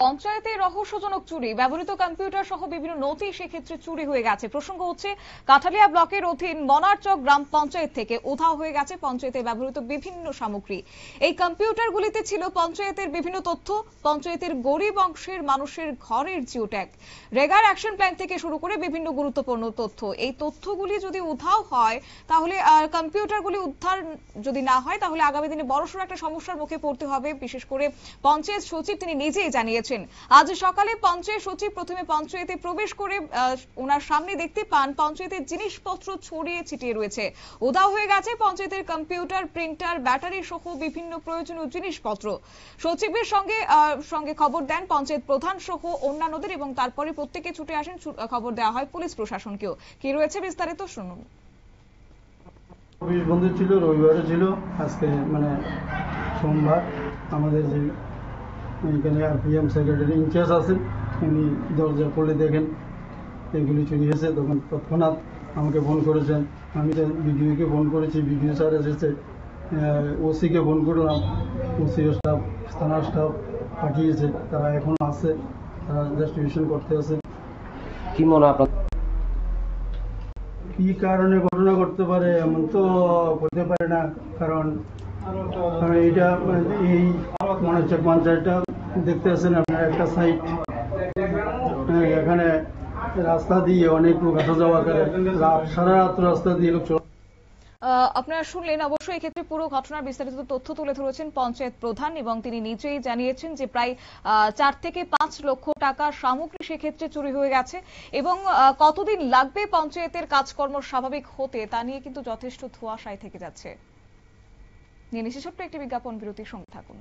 পঞ্চায়েতে রহস্যজনক চুরি, ব্যবহৃত কম্পিউটার সহ বিভিন্ন নথি সেক্ষেত্রে চুরি হয়ে গেছে। প্রসঙ্গ হচ্ছে কাঠালিয়া ব্লকের অধীন মনারচক গ্রাম পঞ্চায়েত থেকে উধাও হয়ে গেছে পঞ্চায়েতে ব্যবহৃত বিভিন্ন সামগ্রী। এই কম্পিউটারগুলিতে ছিল পঞ্চায়েতের বিভিন্ন তথ্য, পঞ্চায়েতের গরিব অংশের মানুষের ঘরের জিওট্যাগ, রেগার অ্যাকশন প্ল্যান থেকে শুরু করে বিভিন্ন গুরুত্বপূর্ণ তথ্য। এই তথ্যগুলি যদি উধাও হয় তাহলে কম্পিউটারগুলি উদ্ধার যদি না হয় তাহলে আগামী দিনে বড়সড় একটা সমস্যার মুখে পড়তে হবে। বিশেষ করে পঞ্চায়েত সচিব তিনি নিজেই জানিয়েছেন, আজ সকালে পঞ্চায়েত সচিব প্রথমে পঞ্চায়েতে প্রবেশ করে ওনার সামনে দেখতে পান পঞ্চায়েতের জিনিসপত্র ছড়িয়ে ছিটিয়ে রয়েছে। উধাও হয়ে গেছে পঞ্চায়েতের কম্পিউটার, প্রিন্টার, ব্যাটারি সহ বিভিন্ন প্রয়োজনীয় জিনিসপত্র। সচিবের সঙ্গে খবর দেন পঞ্চায়েত প্রধান সহ অন্যান্যদের এবং তারপরে প্রত্যেকে ছুটে আসেন। খবর দেওয়া হয় পুলিশ প্রশাসনকেও। কি রয়েছে বিস্তারিত শুনুন। অফিস বন্ধ ছিল, রবিবারে ছিল, আজকে সোমবার। আমাদের যে এখানে আরপিএম সেক্রেটারি ইনচার্জ আছেন, উনি দরজা খুলে দেখেন এগুলি চুরি হয়েছে। তখন তৎক্ষণাৎ আমাকে ফোন করেছেন। আমি তো বিডিওকে ফোন করেছি, বিডিও স্যার এসেছে, ওসিকে ফোন করলাম, ওসিও স্টাফ, থানার স্টাফ পাঠিয়েছে, তারা এখন আছে, তারা ইনভেস্টিগেশন করতে আছে। কি মনে হয় আপনার, কি কারণে ঘটনা ঘটতে পারে এমন তো হতে পারে না, কারণ এইটা এই মনারচক পঞ্চায়েতটা দেখতে আছেন আপনার একটা সাইট, এখানে রাস্তা দিয়ে অনেক লোক আসা যাওয়া করে, সারা রাত রাস্তা দিয়ে লোক চলে। আপনারা শুনলেন। অবশ্যই এক্ষেত্রে পুরো ঘটনার বিস্তারিত তথ্য তুলে ধরেছেন পঞ্চায়েত প্রধান এবং তিনি নিজেই জানিয়েছেন যে প্রায় 4 থেকে 5 লক্ষ টাকার সামগ্রী সেক্ষেত্রে চুরি হয়ে গেছে এবং কতদিন লাগবে পঞ্চায়েতের কাজকর্ম স্বাভাবিক হতে তা নিয়ে কিন্তু যথেষ্ট ধোঁয়াশায় থেকে যাচ্ছে। নিয়ে নিচ্ছে ছোট্ট একটি বিজ্ঞাপন বিরতির সঙ্গে থাকুন।